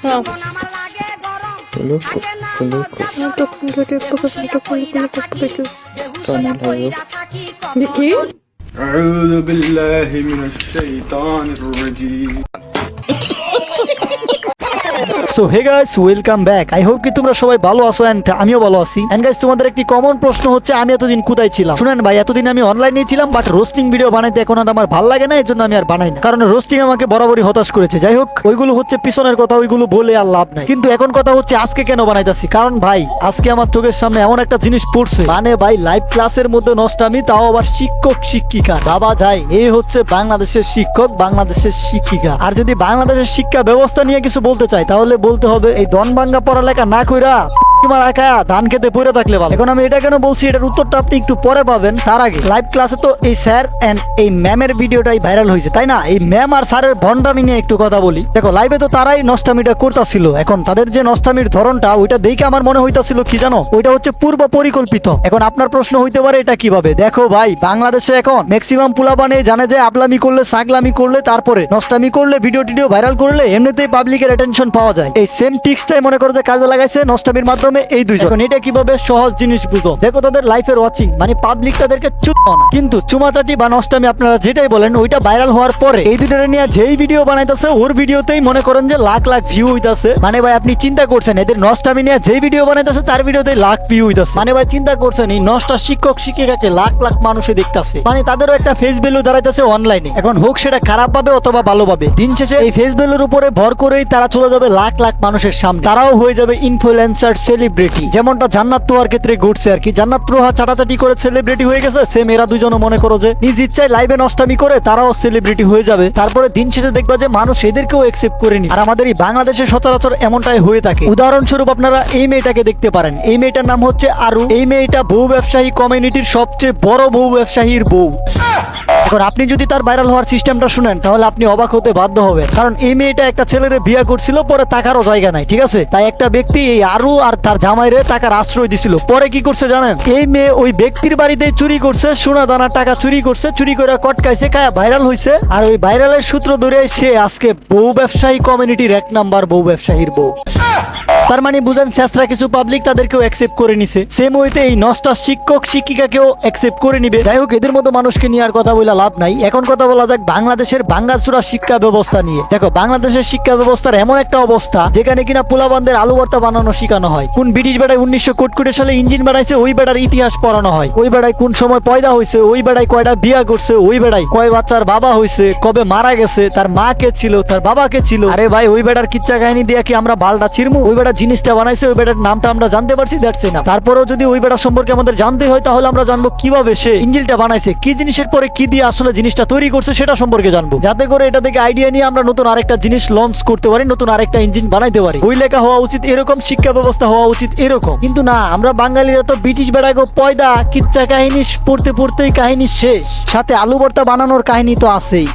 أعوذ بالله من الشيطان الرجيم. So hey guys, welcome back. I hope কি তোমরা সবাই ভালো আছো এন্ড আমিও ভালো আছি। এন্ড গাইস, তোমাদের একটি কমন প্রশ্ন হচ্ছে আমি এতদিন কোথায় ছিলাম? শুনেন ভাই, এতদিন আমি অনলাইনে ছিলাম, বাট রোস্টিং ভিডিও বানাইতে এখন আর আমার ভালো লাগে না, এজন্য আমি আর বানাই না, কারণ রোস্টিং আমাকে বরাবরই হতাশ করেছে। যাই হোক, ওইগুলো হচ্ছে পিছনের কথা, ওইগুলো বলে আর লাভ নাই। কিন্তু এখন কথা হচ্ছে আজকে কেন বানাইতাছি, কারণ ভাই আজকে আমার চোখের সামনে এমন একটা জিনিস পড়ছে, মানে ভাই লাইভ ক্লাসের মধ্যে নষ্টামি, তাও আবার শিক্ষক শিক্ষিকা। বাবা যায়, এই হচ্ছে বাংলাদেশের শিক্ষক, বাংলাদেশের শিক্ষিকা। আর যদি বাংলাদেশের শিক্ষা ব্যবস্থা নিয়ে কিছু বলতে চাই, তাহলে বলতে হবে এই দন ভাঙ্গা পড়ালেখা না কইরা ধান খেতে পড়ে থাকলে ভালো। এখন আমি এটা কেন বলছি, এটার উত্তরটা আপনি একটু পরে পাবেন। তার আগে লাইভ ক্লাসে তো এই স্যার এন্ড এই ম্যামের ভিডিওটাই ভাইরাল হয়েছে, তাই না? এই ম্যাম আর স্যারের ভন্ডামি নিয়ে একটু কথা বলি। দেখো, লাইভে তো তারাই নষ্টামিটা করতেছিল। এখন তাদের যে নষ্টামির ধরনটা, ওইটা দেখে আমার মনে হইতাছিল কি জানো, ওইটা হচ্ছে পূর্ব পরিকল্পিত। এখন আপনার প্রশ্ন হইতে পারে এটা কিভাবে? দেখো ভাই, বাংলাদেশে এখন ম্যাক্সিমাম পোলাপানে জানে যে আপলামি করলে, সাগলামি করলে, তারপরে নষ্টামি করলে, ভিডিও টিডিও ভাইরাল করলে এমনিতেই পাবলিকের অ্যাটেনশন পাওয়া যায়। এই সেম টিক্সটাই মনে করো যে কাজে লাগাইছে নষ্টামির মাধ্যমে এই দুইজন। এখন এটা কিভাবে? সহজ জিনিস বুঝো। দেখো, তাদের লাইফের ওয়াচিং মানে পাবলিক তাদেরকে চুপ না, কিন্তু চুমাচাটি বা নষ্টামি আপনারা যেটাই বলেন, ওইটা ভাইরাল হওয়ার পরে এই দুইটারে নিয়ে যেই ভিডিও বানাইতেছে, ওর ভিডিওতেই মনে করেন যে লাখ লাখ ভিউ হইতাছে। মানে ভাই আপনি চিন্তা করছেন, এদের নষ্টামি নিয়ে যেই ভিডিও বানাইতেছে তার ভিডিওতেই লাখ ভিউ হইতাছে। মানে ভাই চিন্তা করছেন, এই নষ্টা শিক্ষক শিক্ষিকাকে লাখ লাখ মানুষে দেখতাছে, মানে তাদেরও একটা ফেস ভ্যালু দাঁড়াইতেছে অনলাইনে। এখন হোক সেটা খারাপ ভাবে অথবা ভালোভাবে, দিন শেষে এই ফেস ভ্যালুর উপরে ভর করেই তারা চলে যাবে লাখ লাখ মানুষের সামনে, তারাও হয়ে যাবে ইনফ্লুয়েন্সার, সেলিব্রিটি। যেমনটা জান্নাত তোহার ক্ষেত্রে ঘটছে আর কি। জান্নাত তোহা চাটাচাটি করে সেলিব্রিটি হয়ে গেছে, সেম এরা দুজনও মনে করো যে নিজ ইচ্ছায় লাইভে নষ্টামি করে তারাও সেলিব্রিটি হয়ে যাবে। তারপরে দিন শেষে দেখবা যে মানুষ এদেরকেও একসেপ্ট করে নি। আর আমাদের এই বাংলাদেশে সচরাচর এমনটাই হয়ে থাকে। উদাহরণস্বরূপ আপনারা এই মেয়েটাকে দেখতে পারেন। এই মেয়েটার নাম হচ্ছে আরু। এই মেয়েটা বউ ব্যবসায়ী কমিউনিটির সবচেয়ে বড় বউ ব্যবসায়ীর বউ। এখন আপনি যদি তার ভাইরাল হওয়ার সিস্টেমটা শুনেন, তাহলে আপনি অবাক হতে বাধ্য হবেন, কারণ এই মেয়েটা একটা ছেলেরে বিয়ে করছিল, পরে টাকারও জায়গা নাই, ঠিক আছে? তাই একটা ব্যক্তি এই আরু আর তার জামাইরে টাকার আশ্রয় দিছিল। পরে কি করছে জানেন? এই মেয়ে ওই ব্যক্তির বাড়িতে চুরি করছে, সোনা দানা টাকা চুরি করছে, চুরি করে কটকাইছে, খায়া ভাইরাল হয়েছে। আর ওই ভাইরালের সূত্র ধরে সে আজকে বউ ব্যবসায়ী কমিউনিটির 1 নাম্বার বউ ব্যবসায়ীর বউ। তার মানে বুঝেন, শেষরা কিছু পাবলিক তাদেরকেও অ্যাকসেপ্ট করে নিছে। সেম ওইতে এই নষ্টা শিক্ষক শিক্ষিকাকেও অ্যাকসেপ্ট করে নিবে। যাই হোক, এদের মতো মানুষকে নিয়ে আর কথা বলে লাভ নাই। এখন কথা বলা যাক বাংলাদেশের ভাঙ্গাচুরা শিক্ষা ব্যবস্থা নিয়ে। দেখো, বাংলাদেশের শিক্ষা ব্যবস্থার এমন একটা অবস্থা, যেখানে কিনা পোলাবানদের আলু ভর্তা বানানো শেখানো হয়। কোন ব্রিটিশ বেড়ায় 1961 সালে ইঞ্জিন বানাইছে, ওই বেড়ার ইতিহাস পড়ানো হয়। ওই বেড়ায় কোন সময় পয়দা হয়েছে, ওই বেড়ায় কয়টা বিয়া করছে, ওই বেড়ায় কয় বাচ্চার বাবা হয়েছে, কবে মারা গেছে, তার মা কে ছিল, তার বাবা কে ছিল। আরে ভাই, ওই বেড়ার কিচ্ছা কাহিনী দিয়ে কি আমরা বালটা ছিড়মু? ওই বেড়া জিনিসটা বানাইছে, ওই বেটার নামটা আমরা জানতে পারছি, দ্যাটস এনাফ। তারপরেও যদি ওই বেটা সম্পর্কে আমাদের জানতে হয়, তাহলে আমরা জানবো কিভাবে সে ইঞ্জিনটা বানাইছে, কি জিনিসের পরে কি দিয়ে আসলে জিনিসটা তৈরি করছে সেটা সম্পর্কে জানবো, যাতে করে এটা থেকে আইডিয়া নিয়ে আমরা নতুন আরেকটা জিনিস লঞ্চ করতে পারি, নতুন আরেকটা ইঞ্জিন বানাইতে পারি। বই লেখা হওয়া উচিত এরকম, শিক্ষা ব্যবস্থা হওয়া উচিত এরকম। কিন্তু না, আমরা বাঙালিরা তো ব্রিটিশ বেড়াগো পয়দা কিচ্ছা কাহিনী পড়তে পড়তেই কাহিনী শেষ, সাথে আলু ভর্তা বানানোর কাহিনী তো আছেই।